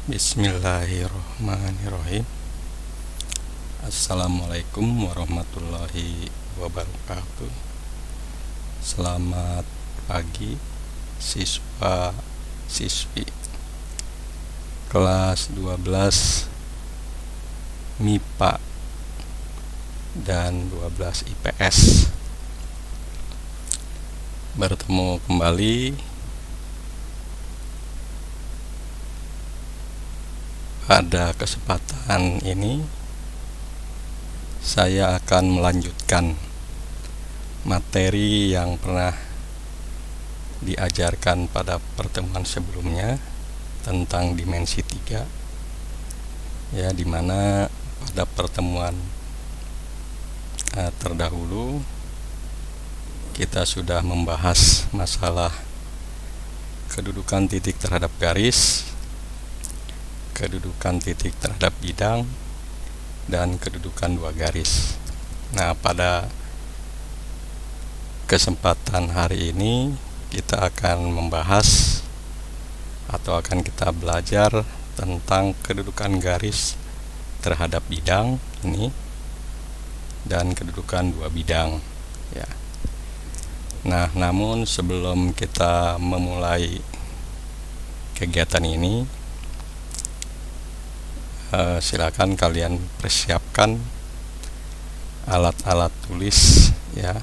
Bismillahirrahmanirrahim. Assalamualaikum warahmatullahi wabarakatuh. Selamat pagi siswa siswi kelas 12 MIPA dan 12 IPS. Bertemu kembali pada kesempatan ini. Saya akan melanjutkan materi yang pernah diajarkan pada pertemuan sebelumnya tentang dimensi 3, ya, dimana pada pertemuan terdahulu kita sudah membahas masalah kedudukan titik terhadap garis, kedudukan titik terhadap bidang, dan kedudukan dua garis. Nah, pada kesempatan hari ini kita akan membahas atau akan kita belajar tentang kedudukan garis terhadap bidang ini dan kedudukan dua bidang, ya. Nah, namun sebelum kita memulai kegiatan ini, silakan kalian persiapkan alat-alat tulis, ya,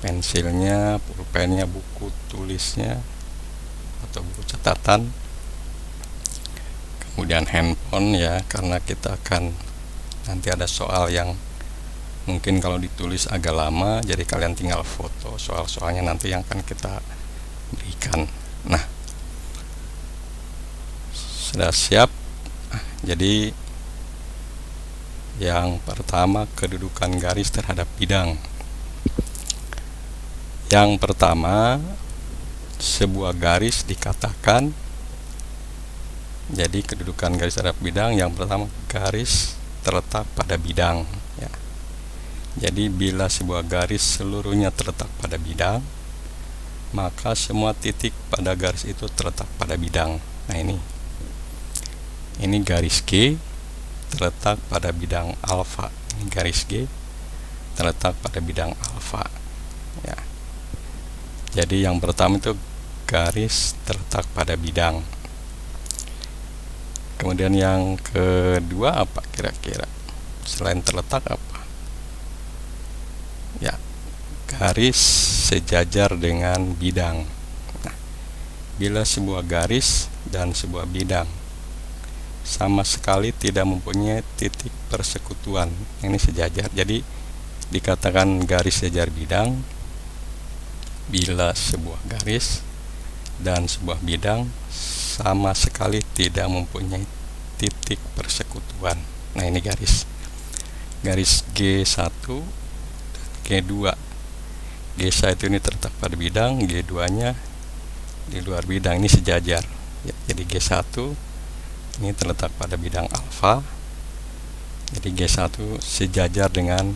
pensilnya, pulpennya, buku tulisnya atau buku catatan, kemudian handphone, ya, karena kita akan nanti ada soal yang mungkin kalau ditulis agak lama, jadi kalian tinggal foto soal-soalnya nanti yang akan kita berikan. Nah, sudah siap? Jadi yang pertama, kedudukan garis terhadap bidang. Yang pertama, sebuah garis dikatakan, jadi kedudukan garis terhadap bidang yang pertama, garis terletak pada bidang, ya. Jadi bila sebuah garis seluruhnya terletak pada bidang, maka semua titik pada garis itu terletak pada bidang. Nah, ini garis G terletak pada bidang alfa. Ini garis G terletak pada bidang alfa, ya. Jadi yang pertama itu garis terletak pada bidang. Kemudian yang kedua apa kira-kira? Selain terletak apa? Ya, garis sejajar dengan bidang. Nah, bila sebuah garis dan sebuah bidang sama sekali tidak mempunyai titik persekutuan, ini sejajar, jadi dikatakan garis sejajar bidang bila sebuah garis dan sebuah bidang sama sekali tidak mempunyai titik persekutuan. Nah, ini garis G1 dan G2. G1 ini terletak pada bidang, G2 nya di luar bidang, ini sejajar, ya. Jadi G1 ini terletak pada bidang alfa, jadi G1 sejajar dengan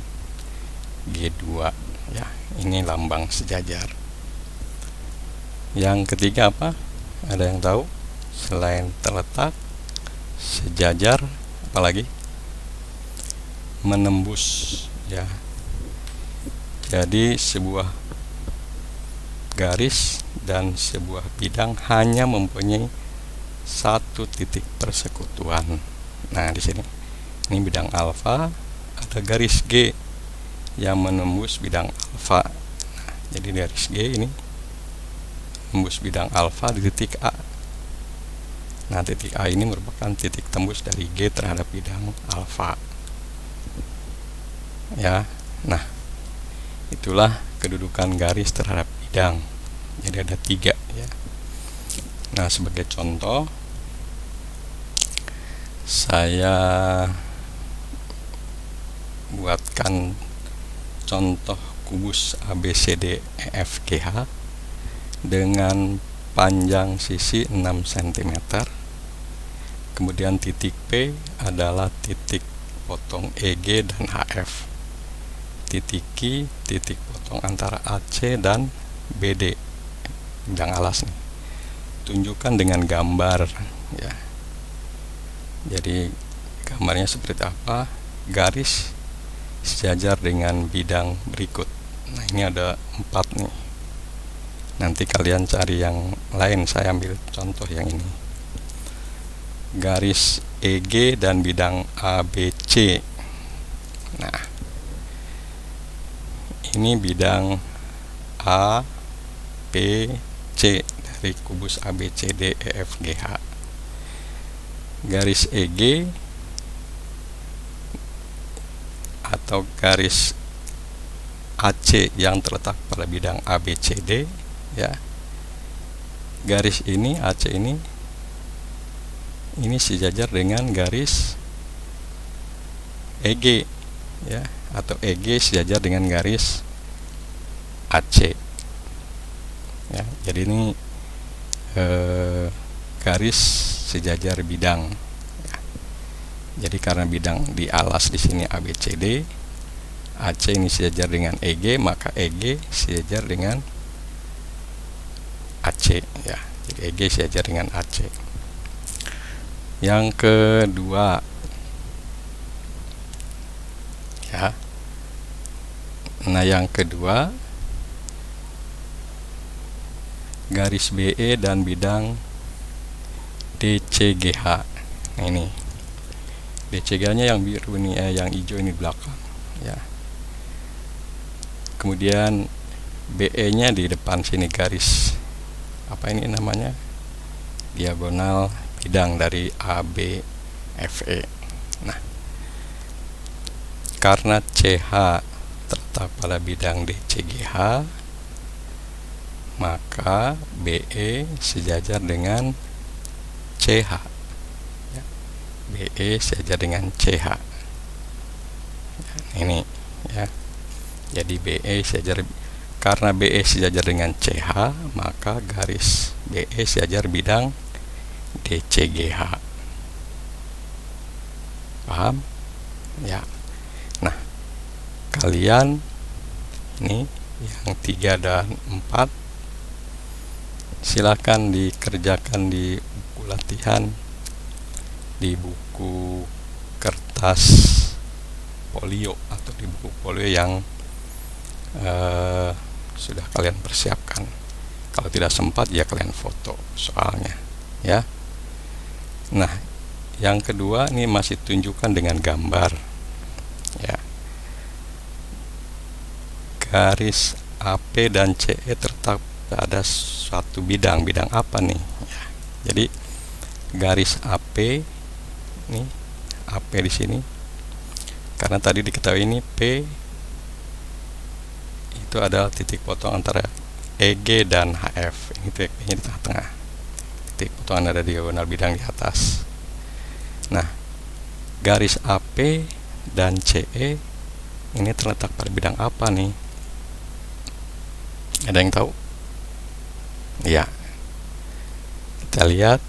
G2, ya. Ini lambang sejajar. Yang ketiga apa? Ada yang tahu? Selain terletak, sejajar, apalagi? Menembus, ya. Jadi sebuah garis dan sebuah bidang hanya mempunyai satu titik persekutuan. Nah, di sini ini bidang alfa, ada garis G yang menembus bidang alfa. Nah, jadi garis G ini menembus bidang alfa di titik A. Nah, titik A ini merupakan titik tembus dari G terhadap bidang alfa, ya. Nah, itulah kedudukan garis terhadap bidang. Jadi ada 3, ya. Nah, sebagai contoh, saya buatkan contoh kubus ABCD EFGH dengan panjang sisi 6 cm. Kemudian titik P adalah titik potong EG dan HF. Titik Q titik potong antara AC dan BD, bidang alas nih. Tunjukkan dengan gambar, ya. Jadi gambarnya seperti apa? Garis sejajar dengan bidang berikut. Nah, ini ada 4 nih. Nanti kalian cari yang lain, saya ambil contoh yang ini. Garis EG dan bidang ABC. Nah, ini bidang A, B, C dari kubus ABCD EFGH. Garis EG atau garis AC yang terletak pada bidang ABCD, ya. Garis ini AC ini sejajar dengan garis EG, ya, atau EG sejajar dengan garis AC. Ya, jadi ini garis sejajar bidang. Ya. Jadi karena bidang di alas di sini ABCD, AC ini sejajar dengan EG, maka EG sejajar dengan AC, ya. Jadi EG sejajar dengan AC. Yang kedua, ya. Nah, yang kedua, garis BE dan bidang DCGH. Nah, ini DCGH-nya yang biru ini, yang hijau ini belakang, ya. Kemudian BE-nya di depan sini, garis apa ini namanya? Diagonal bidang dari ABFE. Nah, karena CH terletak pada bidang DCGH, maka BE sejajar dengan CH, ya. BE sejajar dengan CH, ya, ini, ya. Jadi BE sejajar, karena BE sejajar dengan CH, maka garis BE sejajar bidang DCGH. Paham? Ya. Nah, kalian ini yang 3 dan 4 silakan dikerjakan di buku latihan, di buku kertas folio atau di buku folio yang sudah kalian persiapkan. Kalau tidak sempat, ya kalian foto soalnya, ya. Nah, yang kedua ini masih tunjukkan dengan gambar, ya. Garis AP dan CE terletak pada suatu bidang apa nih, ya. Jadi garis AP ini, AP di sini, karena tadi diketahui ini P itu adalah titik potong antara EG dan HF. Ini P-nya di tengah-tengah, titik potongan ada diagonal bidang di atas. Nah, garis AP dan CE ini terletak pada bidang apa nih? Ada yang tahu? Ya, kita lihat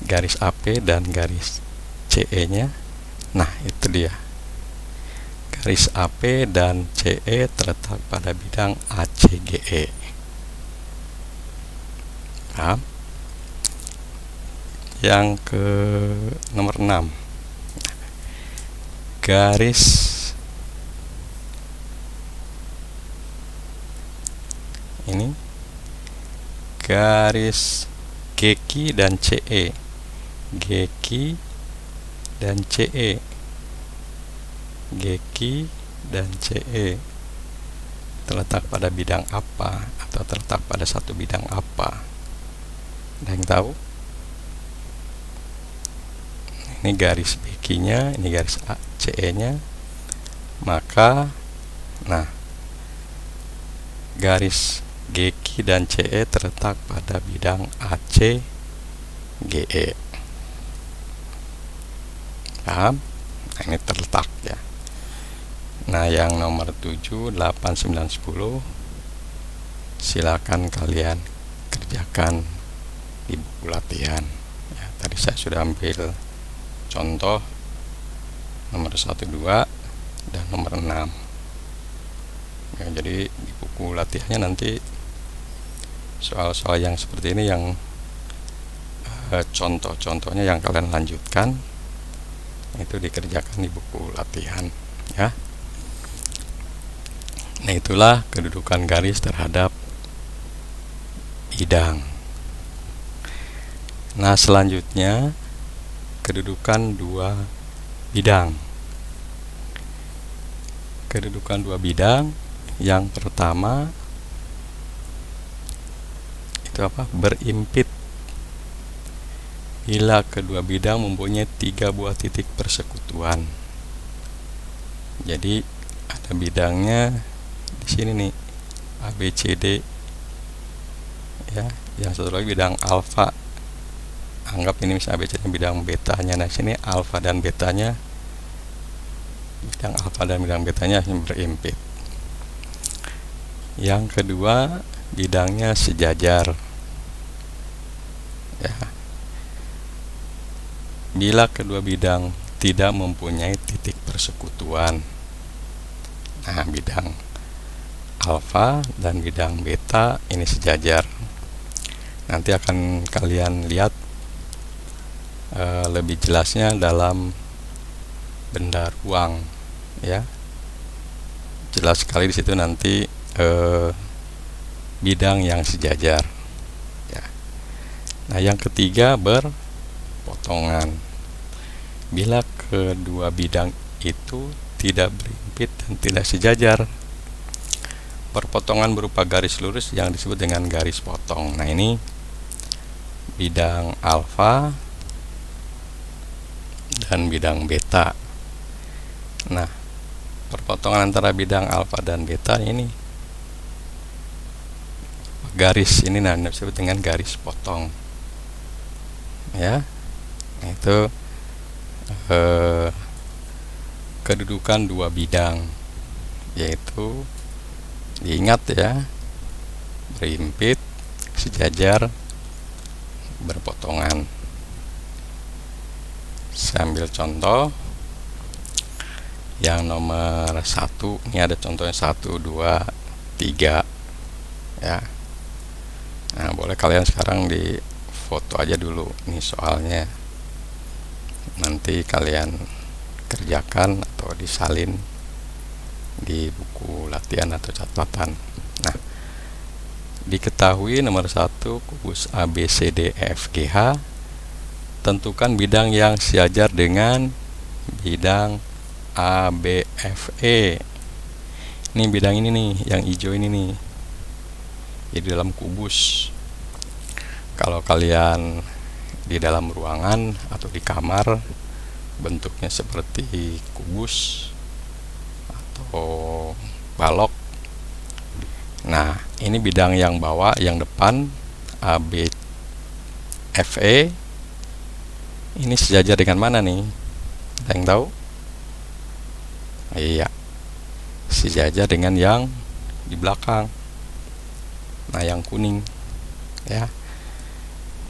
garis AP dan garis CE-nya. Nah, itu dia. Garis AP dan CE terletak pada bidang ACGE. Paham? Yang ke nomor 6. Garis ini, garis GQ dan CE. GQ dan CE. GQ dan CE terletak pada bidang apa, atau terletak pada satu bidang apa? Ada yang tahu? Ini garis BQ-nya, ini garis CE-nya. Maka, nah, garis GQ dan CE terletak pada bidang ACGE. Paham? Nah, ini terletak, ya. Nah, yang nomor 7, 8, 9, 10 silakan kalian kerjakan di buku latihan, ya. Tadi saya sudah ambil contoh nomor 1, 2 dan nomor 6, ya. Jadi di buku latihannya nanti soal-soal yang seperti ini yang contoh-contohnya yang kalian lanjutkan, Itu dikerjakan di buku latihan ya. Nah, itulah kedudukan garis terhadap bidang. Nah, selanjutnya kedudukan dua bidang. Kedudukan dua bidang yang pertama itu apa? Berimpit. Bila kedua bidang mempunyai 3 buah titik persekutuan. Jadi ada bidangnya di sini nih, A B C D ya. Yang satu lagi bidang alfa. Anggap ini misalnya A B C D bidang betanya. Nah, sini alfa dan betanya, bidang alfa dan bidang betanya yang berimpit. Yang kedua, bidangnya sejajar ya. Bila kedua bidang tidak mempunyai titik persekutuan. Nah, bidang alfa dan bidang beta ini sejajar. Nanti akan kalian lihat lebih jelasnya dalam benda ruang ya. Jelas sekali di situ nanti bidang yang sejajar ya. Nah, yang ketiga berpotongan. Bila kedua bidang itu tidak berimpit dan tidak sejajar, perpotongan berupa garis lurus yang disebut dengan garis potong. Nah, ini bidang alfa dan bidang beta. Nah, perpotongan antara bidang alfa dan beta ini garis ini disebut dengan garis potong ya. Nah, itu kedudukan dua bidang, yaitu diingat ya, berimpit, sejajar, berpotongan. Saya ambil contoh yang nomor 1. Ini ada contohnya 1, 2, 3 ya. Nah, boleh kalian sekarang di foto aja dulu nih soalnya, nanti kalian kerjakan atau disalin di buku latihan atau catatan. Nah, diketahui nomor 1, kubus ABCD EFGH, tentukan bidang yang sejajar dengan bidang ABFE. Ini bidang ini nih, yang hijau ini nih, jadi dalam kubus. Kalau kalian di dalam ruangan atau di kamar, bentuknya seperti kubus atau balok. Nah, ini bidang yang bawah, yang depan ABFE ini sejajar dengan mana nih? Ada yang tahu? Iya, sejajar dengan yang di belakang. Nah, yang kuning ya.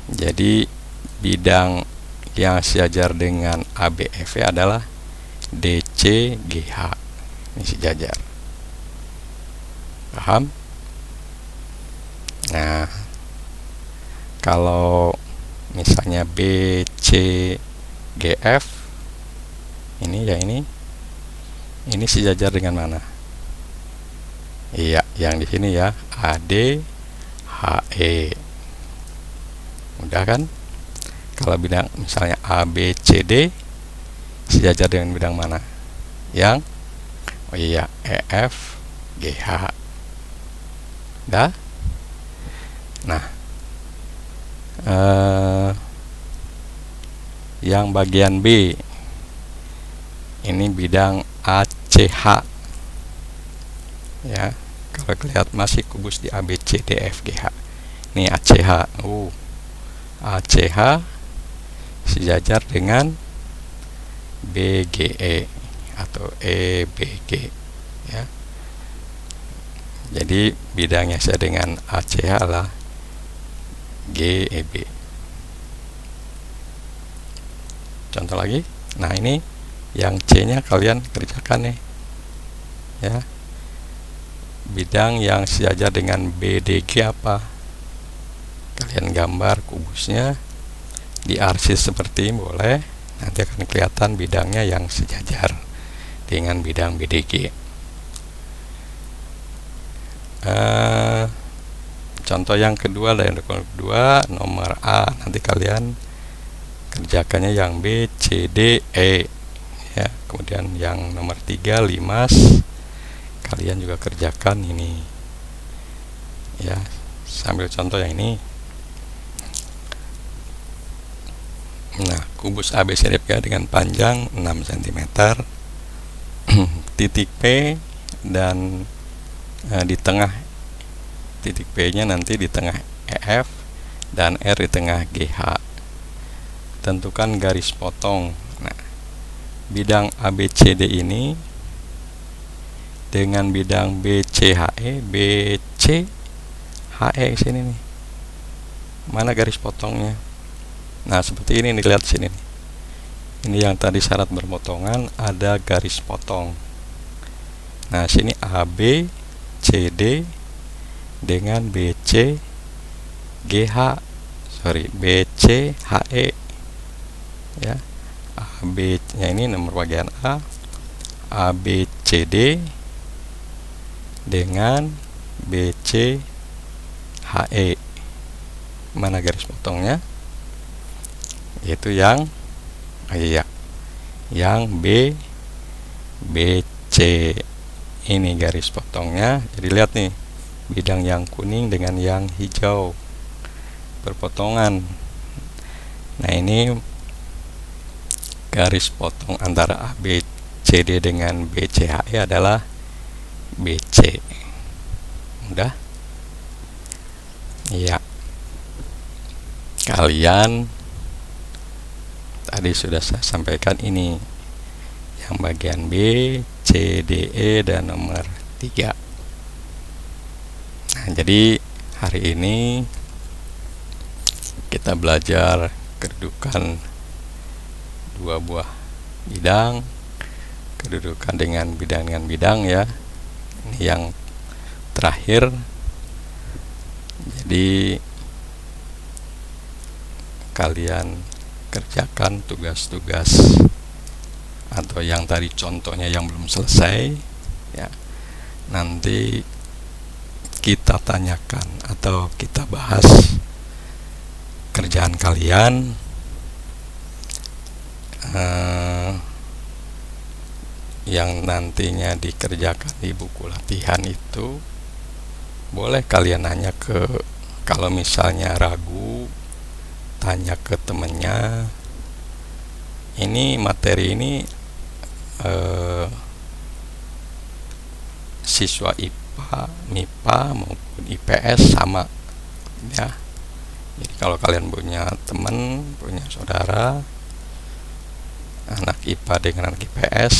Jadi bidang yang sejajar dengan ABFE adalah DCGH. Ini sejajar. Paham? Nah, kalau misalnya BCGF ini ya, ini sejajar dengan mana? Iya, yang di sini ya, ADHE. Mudah kan? Kalau bidang misalnya ABCD sejajar dengan bidang mana? Yang EFGH. Dah? Nah, yang bagian B ini bidang ACH ya. Kalau lihat masih kubus di ABCDFGH. Ini ACH. ACH sejajar dengan BGE atau EBG ya. Jadi bidangnya saya dengan ACH adalah GEB. Contoh lagi. Nah, ini yang C-nya kalian kerjakan nih ya. Bidang yang sejajar dengan BDG apa? Kalian gambar kubusnya, diarsis seperti ini boleh nanti akan kelihatan bidangnya yang sejajar dengan bidang BDG. Contoh yang kedua nomor A, nanti kalian kerjakannya yang B, C, D, E ya. Kemudian yang nomor 3 limas, kalian juga kerjakan ini ya, sambil contoh yang ini. Nah, kubus ABCDFG dengan panjang 6 cm, titik P dan di tengah titik P nya nanti di tengah EF dan R di tengah GH. Tentukan garis potong. Nah, bidang ABCD ini dengan bidang BCHE, BCHE sini nih, mana garis potongnya? Nah, seperti ini nih, lihat sini nih. Ini yang tadi syarat berpotongan, ada garis potong. Nah, sini AB CD dengan BC GH, BCHE ya. AB nya ini nomor bagian A, ABCD dengan BCHE, mana garis potongnya? Yaitu yang yang BC ini garis potongnya. Jadi lihat nih, bidang yang kuning dengan yang hijau berpotongan. Nah, ini garis potong antara ABCD dengan BCHE adalah BC. Udah? Ya. Kalian tadi sudah saya sampaikan ini yang bagian B, C, D, E dan nomor 3. Nah, jadi hari ini kita belajar kedudukan dua buah bidang, kedudukan dengan bidang ya. Ini yang terakhir. Jadi kalian kerjakan tugas-tugas atau yang tadi contohnya yang belum selesai ya. Nanti kita tanyakan atau kita bahas kerjaan kalian yang nantinya dikerjakan di buku latihan itu. Boleh kalian nanya kalau misalnya ragu, tanya ke temennya. Ini materi ini siswa IPA, MIPA maupun IPS sama ya. Jadi kalau kalian punya teman, punya saudara anak IPA dengan anak IPS,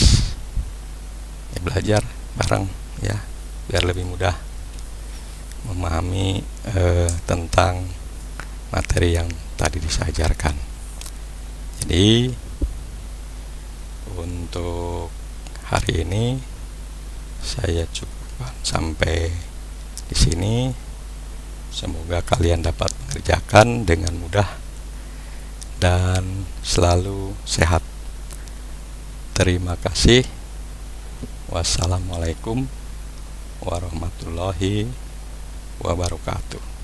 ya belajar bareng ya, biar lebih mudah memahami tentang materi yang tadi disajarkan. Jadi untuk hari ini saya cukupkan sampai di sini. Semoga kalian dapat mengerjakan dengan mudah dan selalu sehat. Terima kasih. Wassalamualaikum warahmatullahi wabarakatuh.